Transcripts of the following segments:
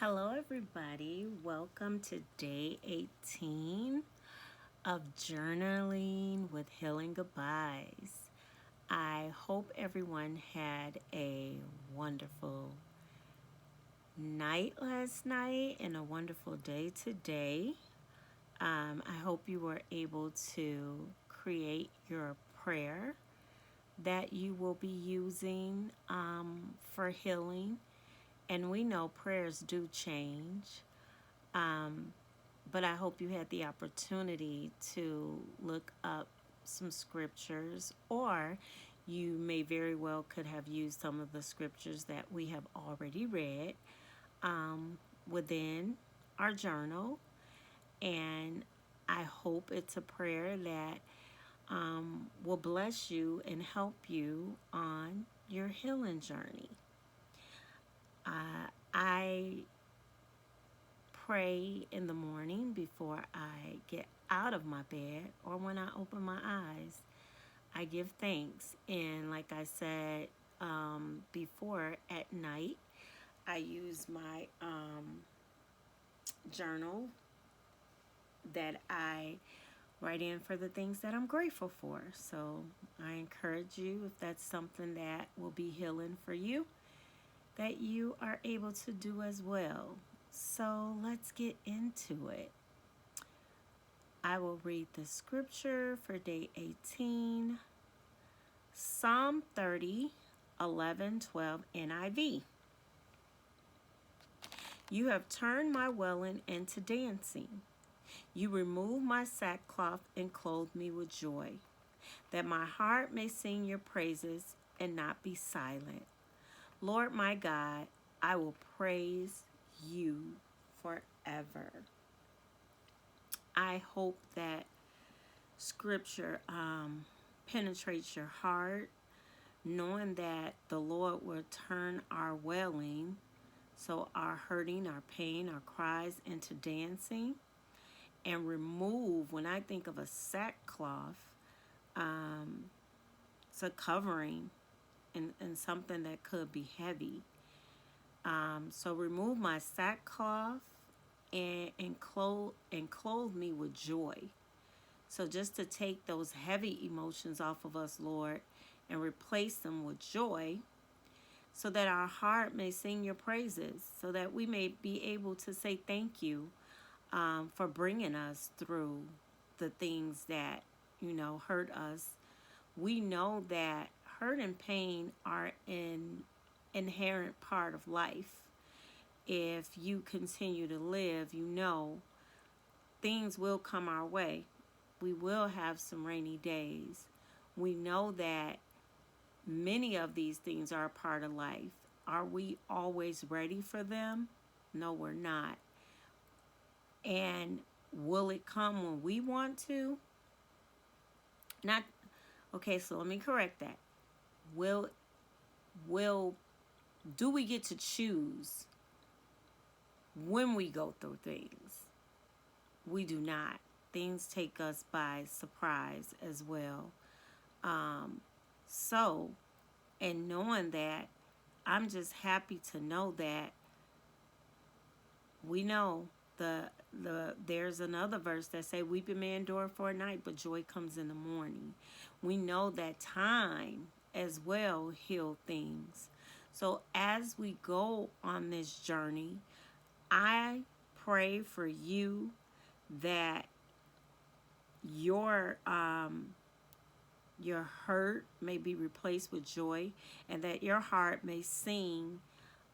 Hello, everybody. Welcome to day 18 of Journaling with Healing Goodbyes. I hope everyone had a wonderful night last night and a wonderful day today. I hope you were able to create your prayer that you will be using for healing. And we know prayers do change. Um, but I hope you had the opportunity to look up some scriptures, or you may very well could have used some of the scriptures that we have already read um, within our journal. And I hope it's a prayer that will bless you and help you on your healing journey. I pray in the morning before I get out of my bed or when I open my eyes. I give thanks. And like I said before, at night, I use my journal that I write in for the things that I'm grateful for. So I encourage you, if that's something that will be healing for you, that you are able to do as well. So let's get into it. I will read the scripture for day 18, Psalm 30, 11, 12 NIV. You have turned my wailing into dancing. You remove my sackcloth and clothe me with joy, that my heart may sing your praises and not be silent. Lord my God, I will praise you forever. I hope that scripture penetrates your heart, knowing that the Lord will turn our wailing, so our hurting, our pain, our cries, into dancing, and remove, when I think of a sackcloth, it's a covering and something that could be heavy. So remove my sackcloth and clothe me with joy. So just to take those heavy emotions off of us, Lord, and replace them with joy, so that our heart may sing your praises, so that we may be able to say thank you for bringing us through the things that, hurt us. We know that hurt and pain are an inherent part of life. If you continue to live, things will come our way. We will have some rainy days. We know that many of these things are a part of life. Are we always ready for them? No, we're not. And will it come when we want to? Not. Okay, so let me correct that. Will do we get to choose when we go through things? We do not. Things take us by surprise as well. So, and knowing that, I'm just happy to know that we know there's another verse that say weeping may endure for a night, but joy comes in the morning. We know that time as well heal things. So as we go on this journey, I pray for you that your hurt may be replaced with joy, and that your heart may sing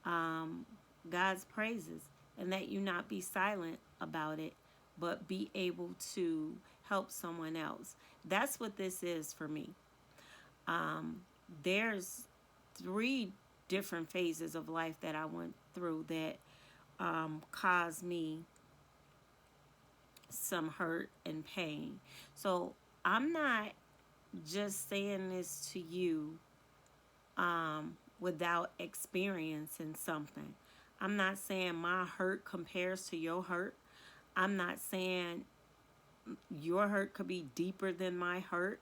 God's praises, and that you not be silent about it, but be able to help someone else. That's what this is for me. There's 3 different phases of life that I went through that caused me some hurt and pain. So I'm not just saying this to you without experiencing something. I'm not saying my hurt compares to your hurt. I'm not saying your hurt could be deeper than my hurt.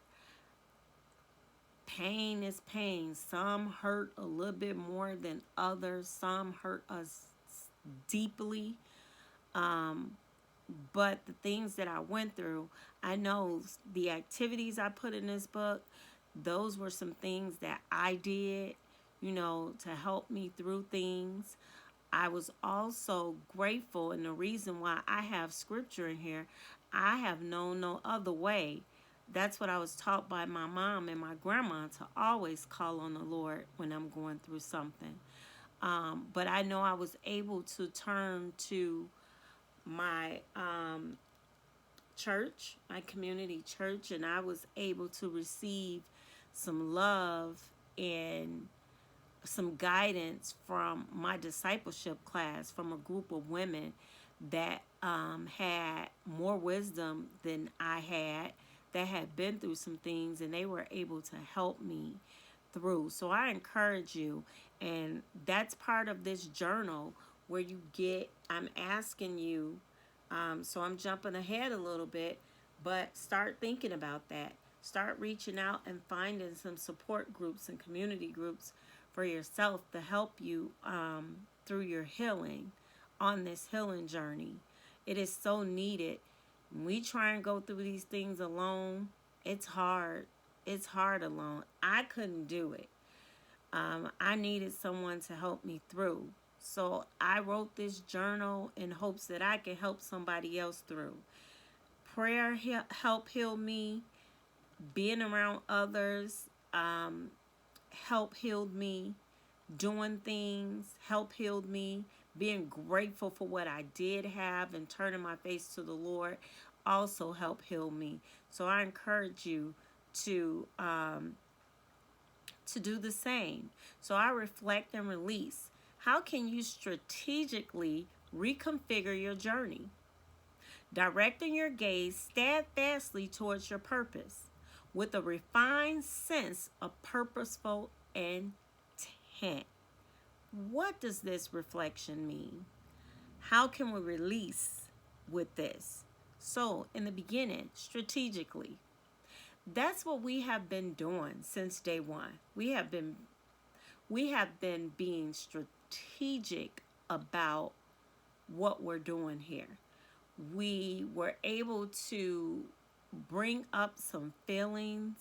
Pain is pain. Some hurt a little bit more than others. Some hurt us deeply. Um, but the things that I went through, I know the activities I put in this book, those were some things that I did, to help me through things. I was also grateful, and the reason why I have scripture in here, I have known no other way. That's what I was taught by my mom and my grandma, to always call on the Lord when I'm going through something. But I know I was able to turn to my church, my community church, and I was able to receive some love and some guidance from my discipleship class, from a group of women that had more wisdom than I had, that had been through some things, and they were able to help me through. So I encourage you, and that's part of this journal where I'm asking you, so I'm jumping ahead a little bit, but start thinking about that. Start reaching out and finding some support groups and community groups for yourself to help you through your healing, on this healing journey. It is so needed. When we try and go through these things alone, it's hard. It's hard alone. I couldn't do it. I needed someone to help me through. So I wrote this journal in hopes that I can help somebody else through. Prayer help heal me. Being around others help healed me. Doing things help healed me. Being grateful for what I did have and turning my face to the Lord also help heal me. So I encourage you to do the same. So I reflect and release. How can you strategically reconfigure your journey? Directing your gaze steadfastly towards your purpose with a refined sense of purposeful intent. What does this reflection mean? How can we release with this? So, in the beginning, strategically, that's what we have been doing since day one. We have been being strategic about what we're doing here. We were able to bring up some feelings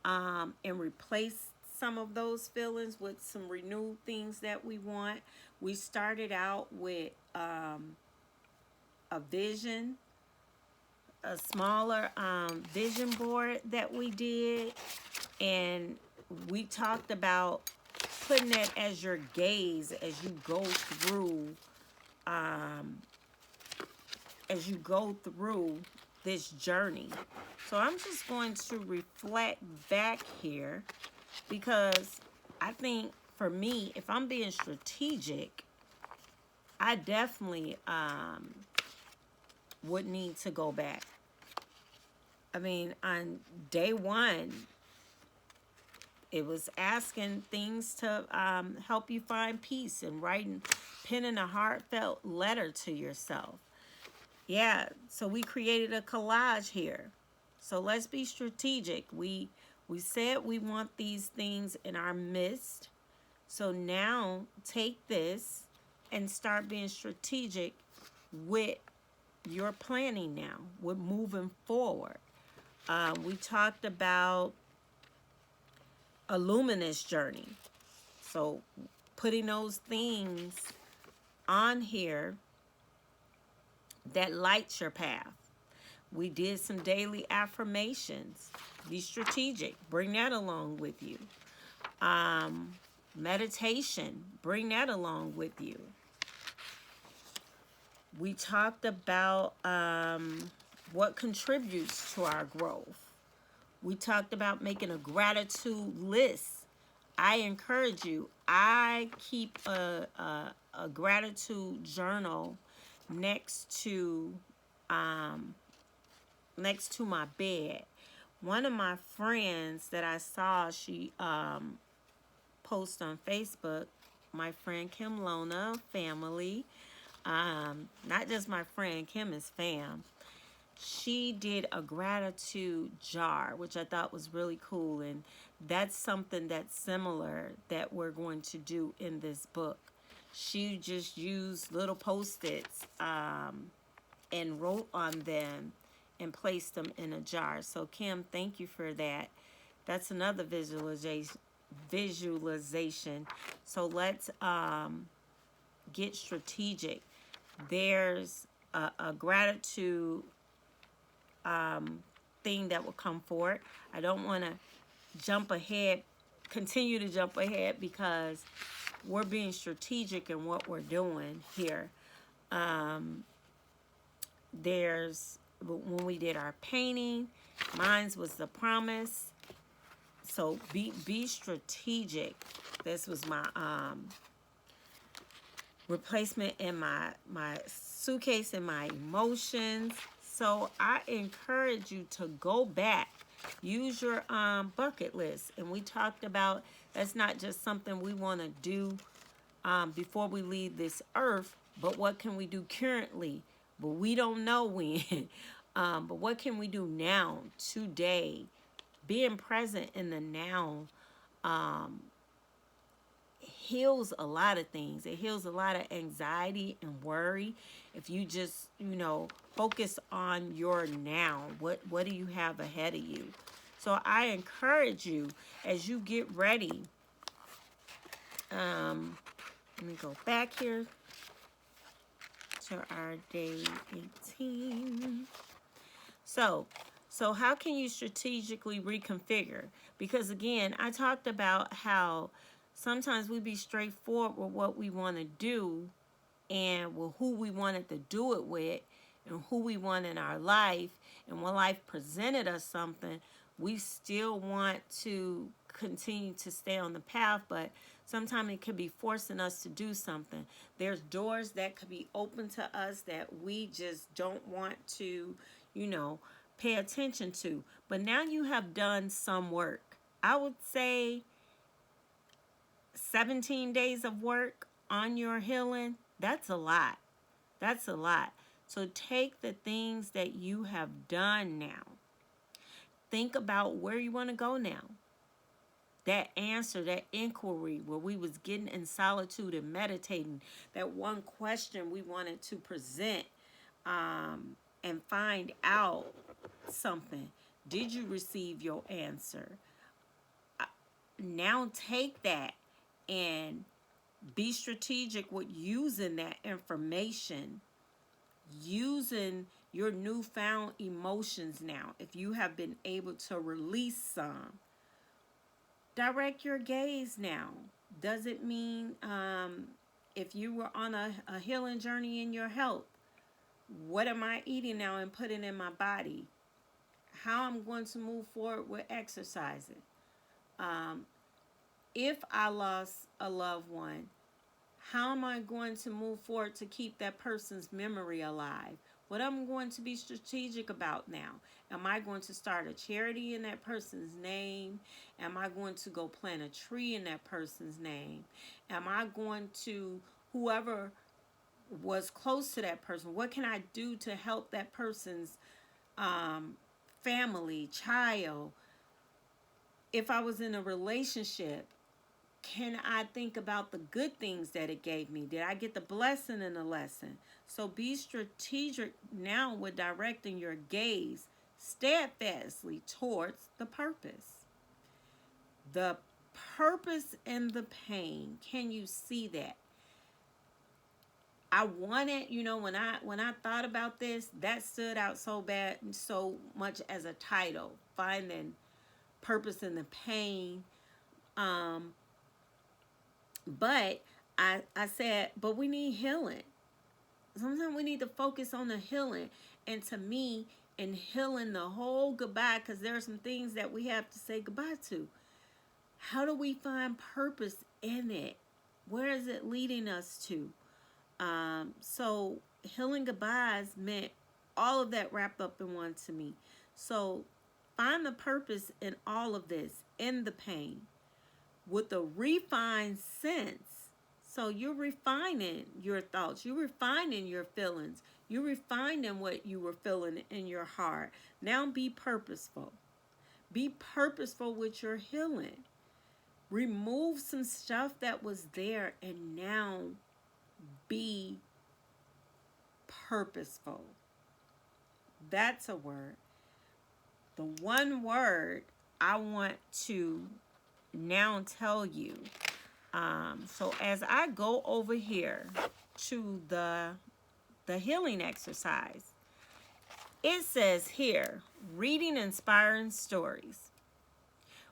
and replace some of those feelings with some renewed things that we want. We started out with a vision, a smaller vision board that we did, and we talked about putting that as your gaze as you go through this journey. So I'm just going to reflect back here, because I think for me, if I'm being strategic, I definitely would need to go back. I mean, on day one, it was asking things to help you find peace, and penning a heartfelt letter to yourself. Yeah, so we created a collage here. So let's be strategic. We said we want these things in our midst. So now take this and start being strategic with your planning now. We're moving forward. We talked about a luminous journey. So putting those things on here that lights your path. We did some daily affirmations. Be strategic. Bring that along with you. Meditation. Bring that along with you. We talked about what contributes to our growth. We talked about making a gratitude list. I encourage you. I keep a gratitude journal next to my bed. One of my friends that I saw, she post on Facebook, my friend Kim Lona family, not just my friend, Kim is fam. She did a gratitude jar, which I thought was really cool, and that's something that's similar that we're going to do in this book. She just used little Post-its and wrote on them and placed them in a jar. So Kim, thank you for that. That's another visualization. So let's get strategic. There's a gratitude thing that will come forward. I don't want to jump ahead, continue to jump ahead, because we're being strategic in what we're doing here. There's, when we did our painting, mine was the promise. So be strategic. This was my replacement in my suitcase and my emotions. So I encourage you to go back, use your bucket list. And we talked about that's not just something we want to do before we leave this earth, but what can we do currently? But we don't know when. But what can we do now, today? Being present in the now heals a lot of things. It heals a lot of anxiety and worry. If you just, focus on your now. What do you have ahead of you? So I encourage you, as you get ready, let me go back here to our day 18. So how can you strategically reconfigure? Because again, I talked about how sometimes we be straightforward with what we want to do and with who we wanted to do it with and who we want in our life. And when life presented us something, we still want to continue to stay on the path, but sometimes it could be forcing us to do something. There's doors that could be open to us that we just don't want to, pay attention to. But now you have done some work. I would say 17 days of work on your healing, that's a lot. That's a lot. So take the things that you have done now. Think about where you want to go now. That answer, that inquiry where we was getting in solitude and meditating, that one question we wanted to present and find out something. Did you receive your answer? Now take that and be strategic with using that information, using your newfound emotions now. If you have been able to release some, direct your gaze now. Does it mean if you were on a healing journey in your health, what am I eating now and putting in my body? How I'm going to move forward with exercising. If I lost a loved one, how am I going to move forward to keep that person's memory alive? What I'm going to be strategic about now? Am I going to start a charity in that person's name? Am I going to go plant a tree in that person's name? Am I going to, whoever was close to that person, what can I do to help that person's family, child? If I was in a relationship, can I think about the good things that it gave me? Did I get the blessing in the lesson? So be strategic now with directing your gaze steadfastly towards the purpose. The purpose and the pain. Can you see that? I wanted, when I thought about this, that stood out so much as a title, finding purpose in the pain. But I said, but we need healing. Sometimes we need to focus on the healing. And to me, in healing the whole goodbye, because there are some things that we have to say goodbye to. How do we find purpose in it? Where is it leading us to? So healing goodbyes meant all of that wrapped up in one to me. So find the purpose in all of this, in the pain, with a refined sense. So you're refining your thoughts. You're refining your feelings. You're refining what you were feeling in your heart. Now be purposeful. Be purposeful with your healing. Remove some stuff that was there, and now be purposeful. That's a word. The one word I want to now tell you. So as I go over here to the healing exercise, it says here, reading inspiring stories.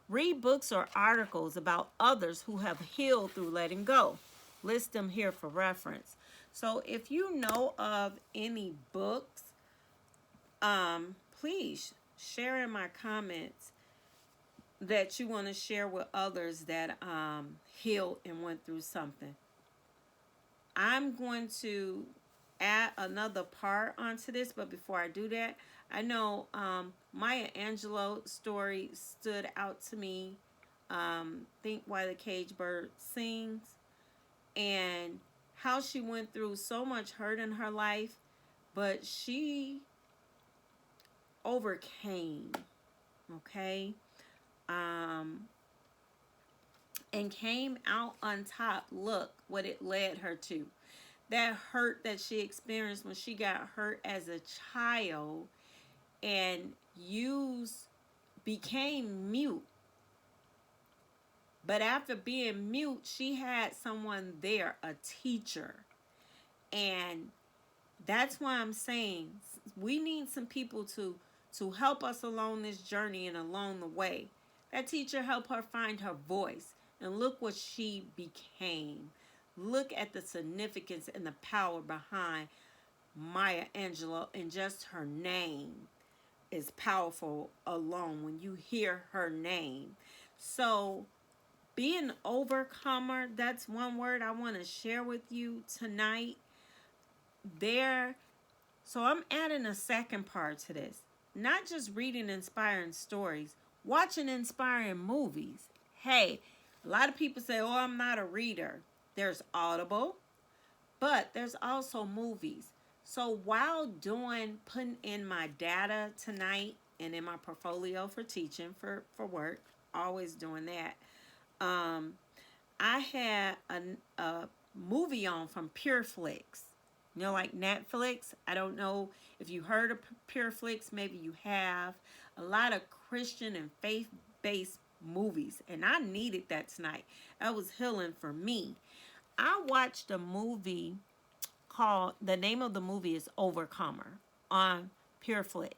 Read books or articles about others who have healed through letting go. List them here for reference. So if you know of any books, please share in my comments that you want to share with others that healed and went through something. I'm going to add another part onto this, but before I do that, I know Maya Angelou's story stood out to me. Think Why the Caged Bird Sings, and how she went through so much hurt in her life, but she overcame, okay? And came out on top. Look what it led her to. That hurt that she experienced when she got hurt as a child and became mute. But after being mute, she had someone there, a teacher. And that's why I'm saying we need some people to help us along this journey and along the way. That teacher helped her find her voice. And look what she became. Look at the significance and the power behind Maya Angelou, and just her name is powerful alone when you hear her name. So be an overcomer. That's one word I want to share with you tonight. So I'm adding a second part to this. Not just reading inspiring stories, watching inspiring movies. Hey, a lot of people say, oh, I'm not a reader. There's Audible, but there's also movies. So while putting in my data tonight and in my portfolio for teaching, for work, always doing that, I had a movie on from PureFlix. You know, like Netflix. I don't know if you heard of PureFlix. Maybe you have. A lot of Christian and faith-based movies. And I needed that tonight. That was healing for me. I watched a movie the name of the movie is Overcomer on PureFlix.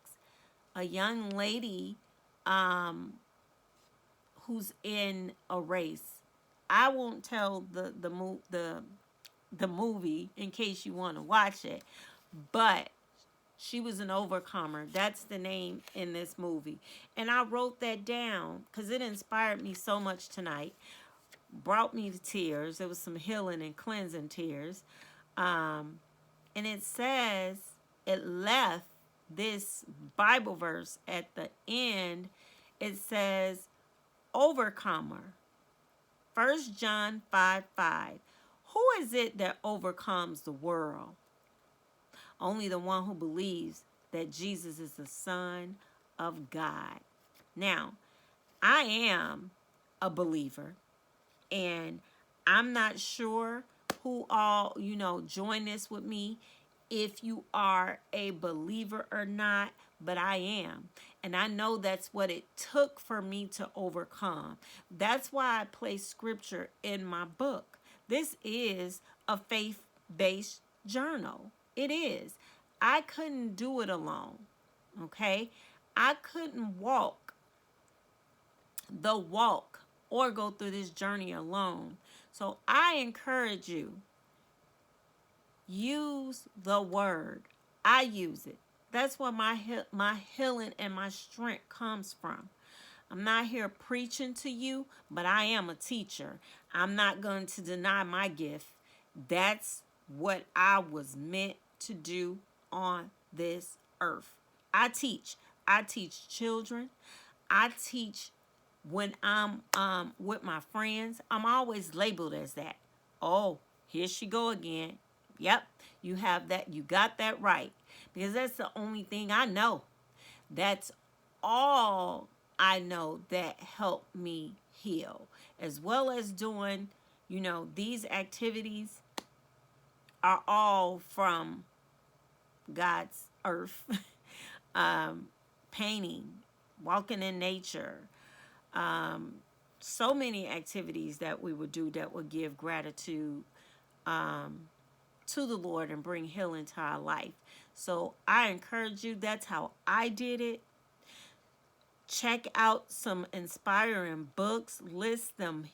A young lady who's in a race. I won't tell the movie in case you want to watch it, but she was an overcomer. That's the name in this movie. And I wrote that down because it inspired me so much tonight. Brought me to tears. There was some healing and cleansing tears. And it says, it left this Bible verse at the end. It says, overcomer. 1 John 5:5. Who is it that overcomes the world? Only the one who believes that Jesus is the Son of God. Now, I am a believer, and I'm not sure who all, join this with me, if you are a believer or not, but I am. And I know that's what it took for me to overcome. That's why I place scripture in my book. This is a faith-based journal. It is. I couldn't do it alone, okay? I couldn't walk the walk or go through this journey alone. So I encourage you, use the word. I use it. That's where my healing and my strength comes from. I'm not here preaching to you, but I am a teacher. I'm not going to deny my gift. That's what I was meant to do on this earth. I teach. I teach children. I teach when I'm with my friends. I'm always labeled as that. Oh, here she go again. Yep, you have that. You got that right. Because that's the only thing I know. That's all I know that helped me heal. As well as doing, these activities are all from God's earth. Painting, walking in nature, so many activities that we would do that would give gratitude to the Lord and bring healing to our life. So I encourage you, that's how I did it. Check out some inspiring books, list them